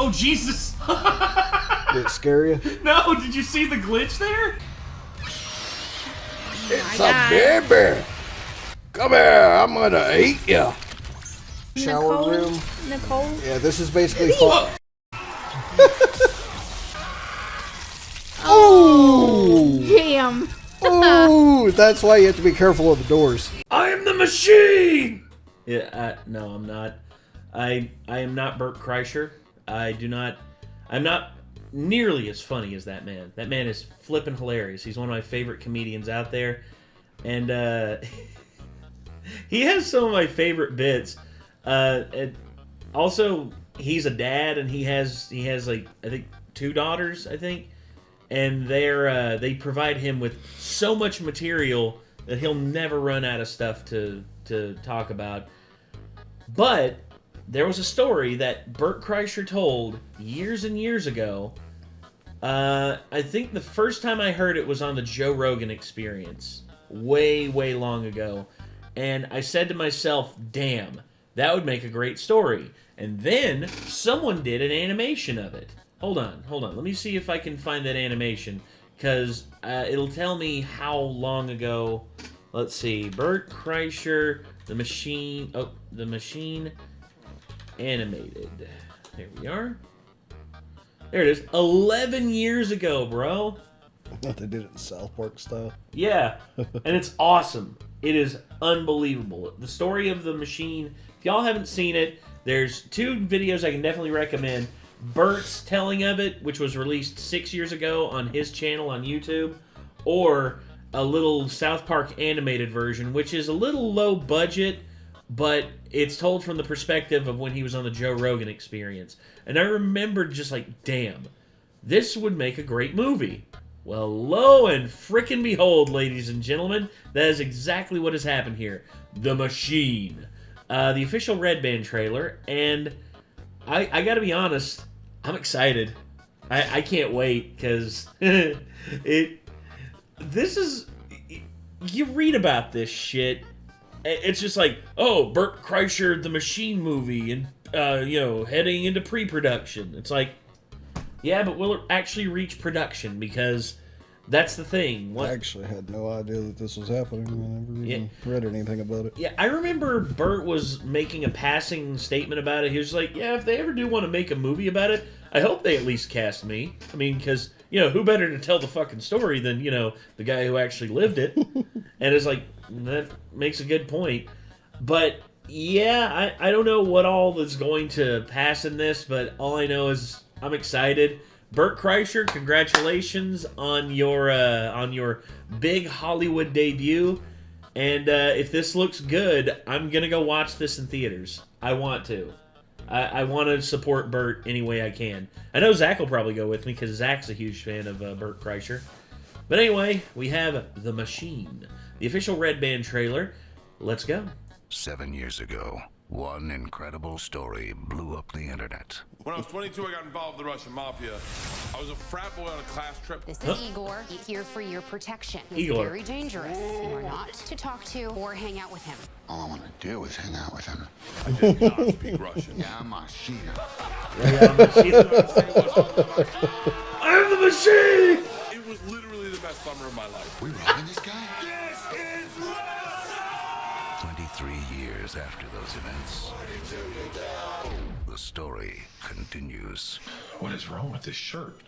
Oh, Jesus! Did it scare you? No, did you see the glitch there? It's a baby. Come here, I'm gonna eat you. Shower room. Nicole. Yeah, this is basically fun. Oh! Damn. Ooh, that's why you have to be careful of the doors. I am the machine! Yeah, no, I'm not. I am not Burt Kreischer. I'm not nearly as funny as that man. That man is flippin' hilarious. He's one of my favorite comedians out there. And, he has some of my favorite bits. Also, he's a dad, and he has like, I think, 2 daughters, I think. And they provide him with so much material that he'll never run out of stuff to talk about. But there was a story that Burt Kreischer told years and years ago. I think the first time I heard it was on the Joe Rogan Experience, way, way long ago. And I said to myself, damn, that would make a great story. And then someone did an animation of it. Hold on. Let me see if I can find that animation, because it'll tell me how long ago. Let's see. Burt Kreischer, The Machine. Oh, The Machine animated. There we are. There it is. 11 years ago, bro. They did it in South Park style. Yeah, and it's awesome. It is unbelievable. The story of the machine. If y'all haven't seen it, there's 2 videos I can definitely recommend. Burt's telling of it, which was released 6 years ago on his channel on YouTube, or a little South Park animated version, which is a little low budget, but it's told from the perspective of when he was on the Joe Rogan Experience. And I remembered just like, damn, this would make a great movie. Well, lo and frickin' behold, ladies and gentlemen, that is exactly what has happened here. The Machine. The official Red Band trailer, and I gotta be honest, I'm excited. I can't wait, because this is, you read about this shit, it's just like, oh, Burt Kreischer, the Machine movie, and, heading into pre-production. It's like, yeah, but will it actually reach production? Because that's the thing. I actually had no idea that this was happening. I never even read anything about it. Yeah, I remember Burt was making a passing statement about it. He was like, yeah, if they ever do want to make a movie about it, I hope they at least cast me. I mean, because, who better to tell the fucking story than, the guy who actually lived it? And it's like, that makes a good point. But, yeah, I don't know what all is going to pass in this, but all I know is I'm excited. Burt Kreischer, congratulations on your big Hollywood debut. And if this looks good, I'm going to go watch this in theaters. I want to. I want to support Burt any way I can. I know Zach will probably go with me because Zach's a huge fan of Burt Kreischer. But anyway, we have The Machine, the official Red Band trailer. Let's go. 7 years ago, one incredible story blew up the internet. When I was 22, I got involved in the Russian mafia. I was a frat boy on a class trip. This is Igor. He's here for your protection. He's Igor. very dangerous. You are not to talk to or hang out with him. All I want to do is hang out with him. I did not speak Russian. Yeah, Machina. I'm the Machine! It was literally the best summer of my life. We robbing this guy? This is 23 years after those events, the story continues. What is wrong with this shirt?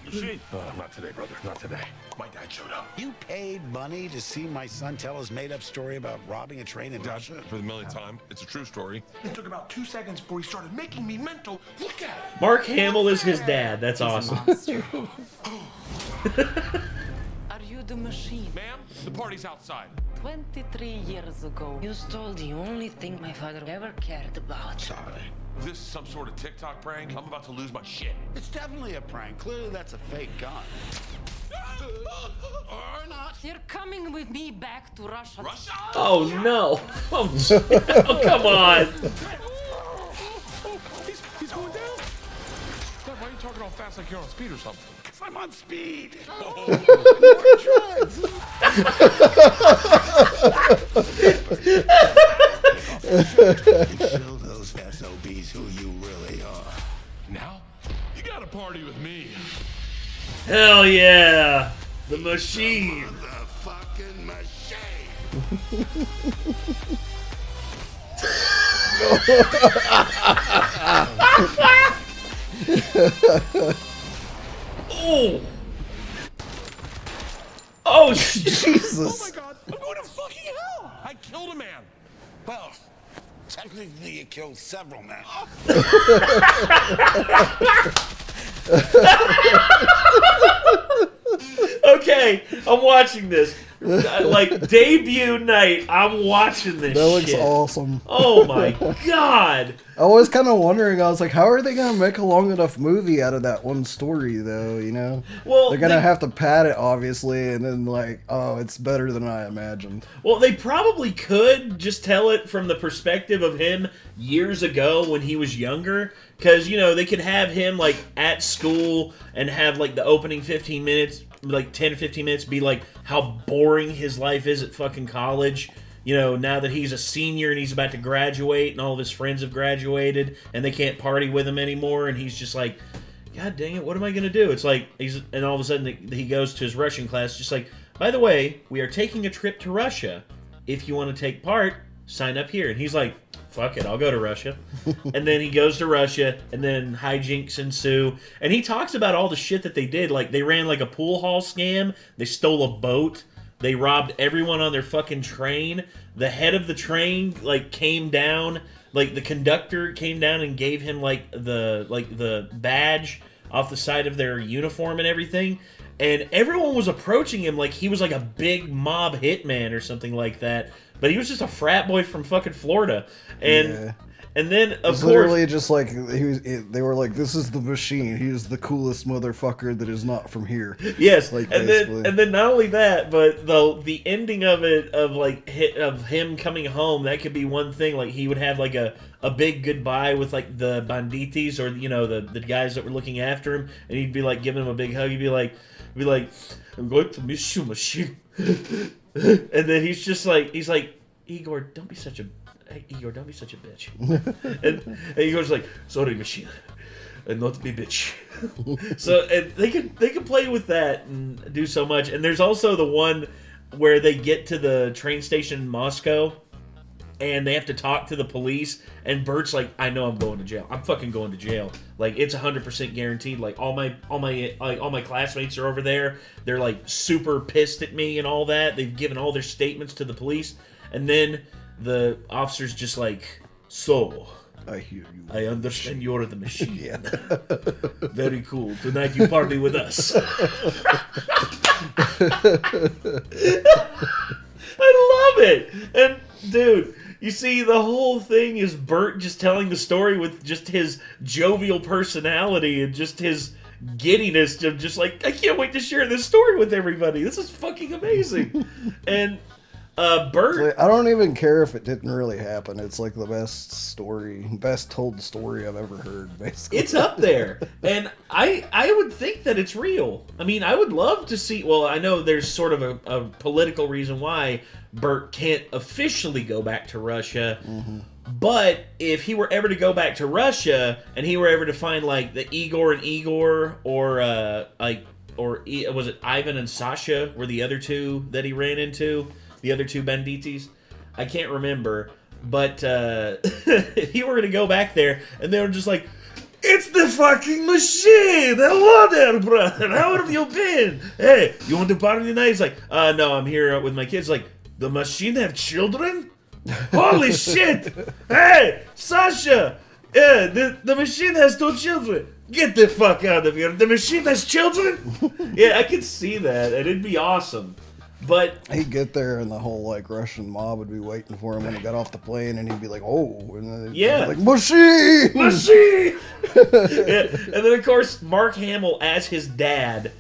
Machine. Not today, brother. Not today. My dad showed up. You paid money to see my son tell his made-up story about robbing a train in Russia? For the millionth time. It's a true story. It took about 2 seconds before he started making me mental. Look at it. Mark Hamill is his dad. That's awesome. Are you the machine? Ma'am, the party's outside. 23 years ago, you stole the only thing my father ever cared about. Sorry. If this is some sort of TikTok prank, I'm about to lose my shit. It's definitely a prank. Clearly that's a fake gun. Or not. You're coming with me back to Russia. Russia? Oh, no. Oh, come on. He's going down. Dad, why are you talking all fast like you're on speed or something? Because I'm on speed. Oh. Kill those SOBs who party with me. Hell yeah! The machine. The fucking machine. Oh! Oh, Jesus! Oh my God! I'm going to fucking hell! I killed a man. Well, technically you killed several men. Okay, I'm watching this. Like, debut night, I'm watching this That looks shit. awesome. Oh my God! I was kind of wondering, I was like, how are they going to make a long enough movie out of that one story, though, you know? Well, they're going to have to pad it, obviously, and then, like, oh, it's better than I imagined. Well, they probably could just tell it from the perspective of him years ago when he was younger. Because, you know, they could have him, like, at school and have, like, the opening 15 minutes, like, 10 or 15 minutes be, like, how boring his life is at fucking college. You know, now that he's a senior and he's about to graduate and all of his friends have graduated and they can't party with him anymore and he's just like, God dang it, what am I going to do? It's like, and all of a sudden he goes to his Russian class just like, by the way, we are taking a trip to Russia. If you want to take part, sign up here. And he's like, fuck it, I'll go to Russia. And then he goes to Russia, and then hijinks ensue. And he talks about all the shit that they did. Like, they ran like a pool hall scam. They stole a boat. They robbed everyone on their fucking train. The head of the train, like, came down. Like, the conductor came down and gave him, like the badge off the side of their uniform and everything. And everyone was approaching him like he was like a big mob hitman or something like that. But he was just a frat boy from fucking Florida. And and then, of course... literally just like, they were like, this is the machine. He is the coolest motherfucker that is not from here. Yes, like, and then not only that, but the ending of it, of him coming home, that could be one thing. Like, he would have like a big goodbye with like the banditis or, you know, the guys that were looking after him, and he'd be like giving him a big hug. He'd be like, I'm going to miss you, machine. And then he's like, Igor, don't be such a bitch. and Igor's like, sorry, machine, and not be bitch. So and they could play with that and do so much. And there's also the one where they get to the train station in Moscow and they have to talk to the police, and Burt's like, I know I'm going to jail. I'm fucking going to jail. Like, it's 100% guaranteed. Like, all my classmates are over there. They're like super pissed at me and all that. They've given all their statements to the police, and then the officer's just like, so I hear you. I understand you're the machine. Yeah. Very cool. Tonight you party with us. I love it. And dude, you see, the whole thing is Burt just telling the story with just his jovial personality and just his giddiness of just like, I can't wait to share this story with everybody. This is fucking amazing. And Burt... Like, I don't even care if it didn't really happen. It's like the best told story I've ever heard, basically. It's up there. And I would think that it's real. I mean, I would love to see... Well, I know there's sort of a political reason why Burt can't officially go back to Russia. Mm-hmm. But if he were ever to go back to Russia, and he were ever to find, like, the Igor and Igor, or was it Ivan and Sasha were the other two that he ran into? The other two banditis? I can't remember. But if he were going to go back there, and they were just like, it's the fucking machine! Hello there, brother! How have you been? Hey, you want to party tonight? He's like, no, I'm here with my kids. Like, the machine have children? Holy shit! Hey, Sasha! Yeah, the machine has 2 children. Get the fuck out of here. The machine has children? Yeah, I could see that, and it'd be awesome. But he'd get there and the whole like Russian mob would be waiting for him when he got off the plane, and he'd be like, oh, and then yeah, like, machine! Yeah. And then of course Mark Hamill as his dad.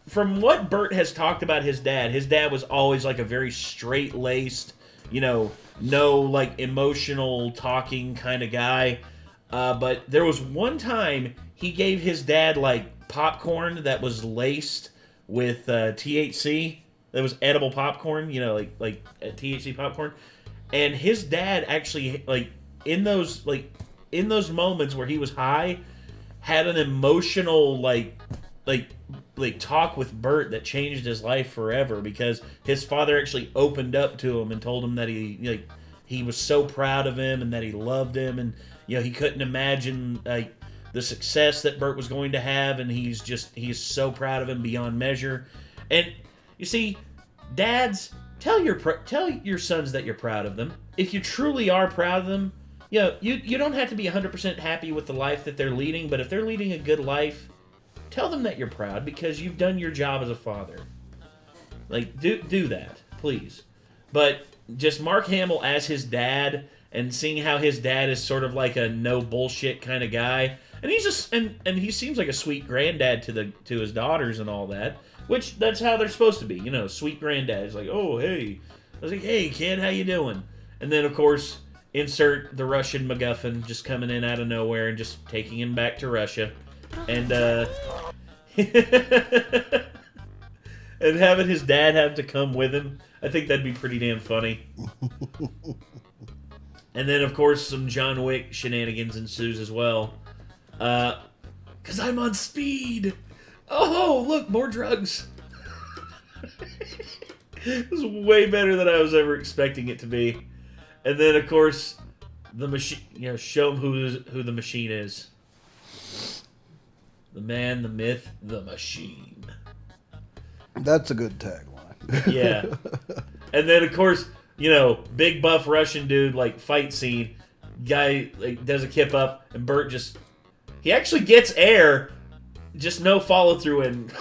From what Burt has talked about his dad was always like a very straight-laced, you know, no like emotional talking kind of guy. But there was one time he gave his dad like popcorn that was laced with THC. That was edible popcorn, you know, like THC popcorn. And his dad actually, like in those moments where he was high, had an emotional like talk with Burt that changed his life forever, because his father actually opened up to him and told him that he was so proud of him and that he loved him, and he couldn't imagine like the success that Burt was going to have, and he's so proud of him beyond measure. And you see, dads, tell your sons that you're proud of them. If you truly are proud of them, you don't have to be 100% happy with the life that they're leading, but if they're leading a good life, tell them that you're proud, because you've done your job as a father. Like, do that, please. But just Mark Hamill as his dad, and seeing how his dad is sort of like a no bullshit kind of guy, and he's just and he seems like a sweet granddad to his daughters and all that, which that's how they're supposed to be, sweet granddads. Like, oh hey, I was like, hey kid, how you doing? And then of course insert the Russian MacGuffin just coming in out of nowhere and just taking him back to Russia, and and having his dad have to come with him. I think that'd be pretty damn funny. And then, of course, some John Wick shenanigans ensues as well. 'Cause I'm on speed. Oh, look, more drugs. It was way better than I was ever expecting it to be. And then, of course, the machine. Show him who the machine is. The man, the myth, the machine. That's a good tagline. Yeah. And then, of course, big buff Russian dude, like, fight scene. Guy, like, does a kip up, and Burt he actually gets air, just no follow through, and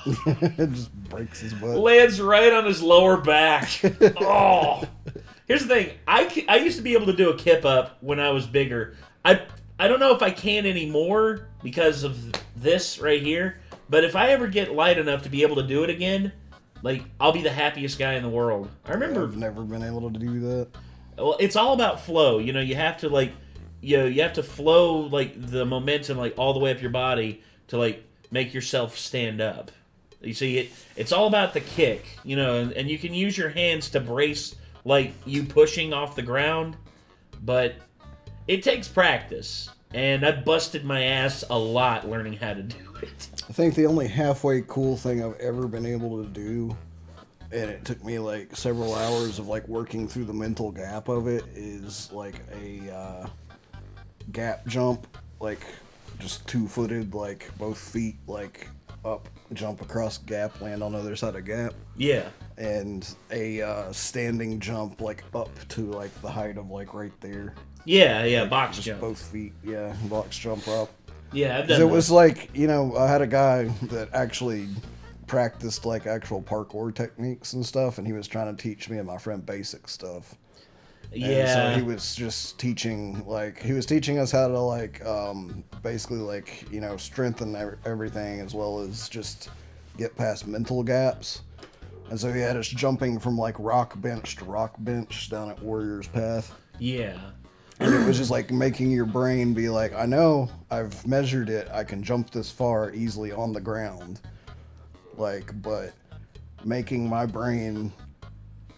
It just breaks his butt. Lands right on his lower back. Oh. Here's the thing. I used to be able to do a kip up when I was bigger. I don't know if I can anymore because of this right here, but if I ever get light enough to be able to do it again, like, I'll be the happiest guy in the world. I remember... I've never been able to do that. Well, it's all about flow. You have to, like... you have to flow, like, the momentum, like, all the way up your body to, like, make yourself stand up. You see, it's all about the kick, and you can use your hands to brace, like, you pushing off the ground, but it takes practice. And I busted my ass a lot learning how to do it. I think the only halfway cool thing I've ever been able to do, and it took me like several hours of like working through the mental gap of it, is like a gap jump, like just 2-footed, like both feet like up, jump across gap, land on the other side of gap. Yeah. And a standing jump like up to like the height of like right there. Yeah, like, box just jump. Both feet, yeah, box jump up. Yeah, I've done It was like, I had a guy that actually practiced like actual parkour techniques and stuff, and he was trying to teach me and my friend basic stuff. Yeah. And so he was just teaching, like, he was teaching us how to, like, basically, like, strengthen everything as well as just get past mental gaps. And so he had us jumping from, like, rock bench to rock bench down at Warrior's Path. Yeah. And it was just like making your brain be like, I know, I've measured it, I can jump this far easily on the ground. Like, but making my brain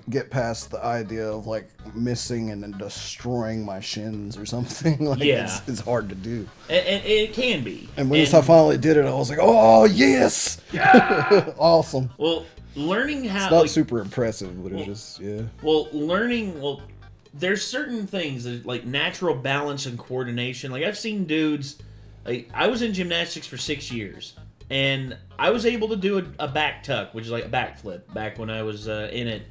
get past the idea of like missing and then destroying my shins or something, like, yeah, it's hard to do. And it can be. And once I finally did it, I was like, oh, yes! Yeah! Awesome. Well, learning how... It's not super impressive, but it's just, yeah. Well, there's certain things like natural balance and coordination. Like, I've seen dudes, like, I was in gymnastics for 6 years, and I was able to do a back tuck, which is like a backflip, back when I was in it.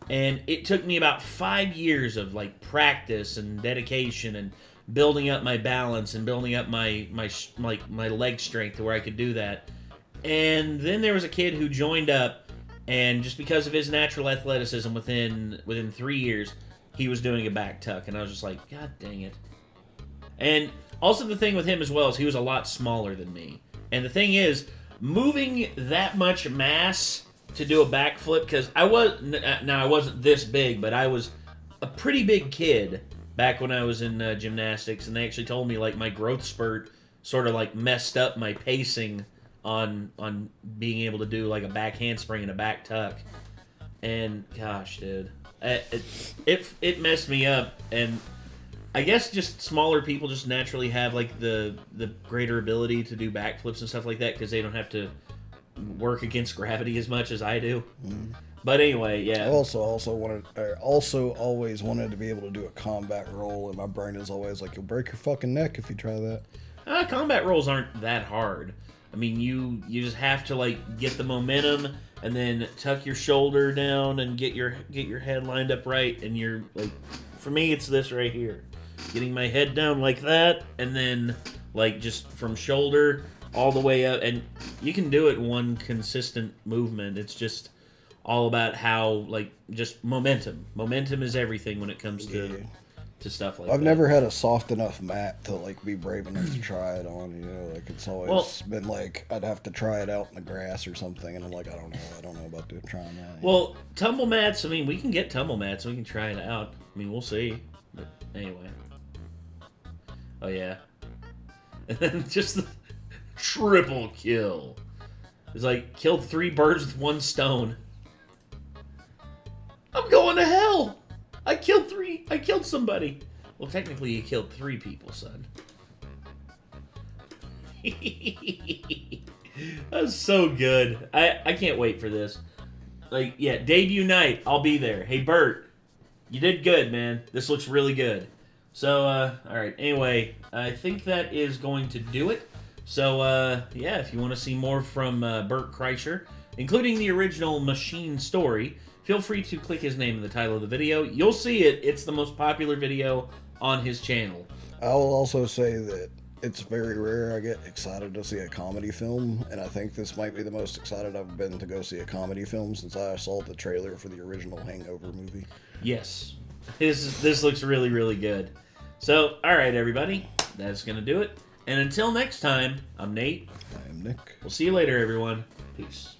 And it took me about 5 years of like practice and dedication and building up my balance and building up my leg strength to where I could do that. And then there was a kid who joined up, and just because of his natural athleticism, within 3 years, he was doing a back tuck, and I was just like, God dang it. And also the thing with him as well is he was a lot smaller than me. And the thing is, moving that much mass to do a backflip, because I wasn't this big, but I was a pretty big kid back when I was in gymnastics, and they actually told me like my growth spurt sort of like messed up my pacing on being able to do like a back handspring and a back tuck. And gosh, dude. It messed me up, and I guess just smaller people just naturally have like the greater ability to do backflips and stuff like that because they don't have to work against gravity as much as I do. But anyway, yeah. I also always wanted to be able to do a combat roll, and my brain is always like, you'll break your fucking neck if you try that. Combat rolls aren't that hard. I mean, you just have to like get the momentum and then tuck your shoulder down and get your head lined up right, and you're like, for me, it's this right here. Getting my head down like that, and then like just from shoulder all the way up, and you can do it in one consistent movement. It's just all about how like just momentum. Momentum is everything when it comes to stuff like that. I've never had a soft enough mat to like be brave enough to try it on. You know, like it's always been like I'd have to try it out in the grass or something, and I'm like, I don't know about trying that. Well, tumble mats. I mean, we can get tumble mats. We can try it out. I mean, we'll see. But anyway. Oh yeah. And then just the triple kill. It's like killed 3 birds with 1 stone. I'm going to hell. I killed somebody. Well, technically, you killed 3 people, son. That's so good. I can't wait for this. Like, yeah, debut night. I'll be there. Hey, Burt, you did good, man. This looks really good. So, all right. Anyway, I think that is going to do it. So, yeah, if you want to see more from Burt Kreischer, including the original Machine story, feel free to click his name in the title of the video. You'll see it. It's the most popular video on his channel. I will also say that it's very rare I get excited to see a comedy film, and I think this might be the most excited I've been to go see a comedy film since I saw the trailer for the original Hangover movie. Yes. This looks really, really good. So, all right, everybody. That's going to do it. And until next time, I'm Nate. I am Nick. We'll see you later, everyone. Peace.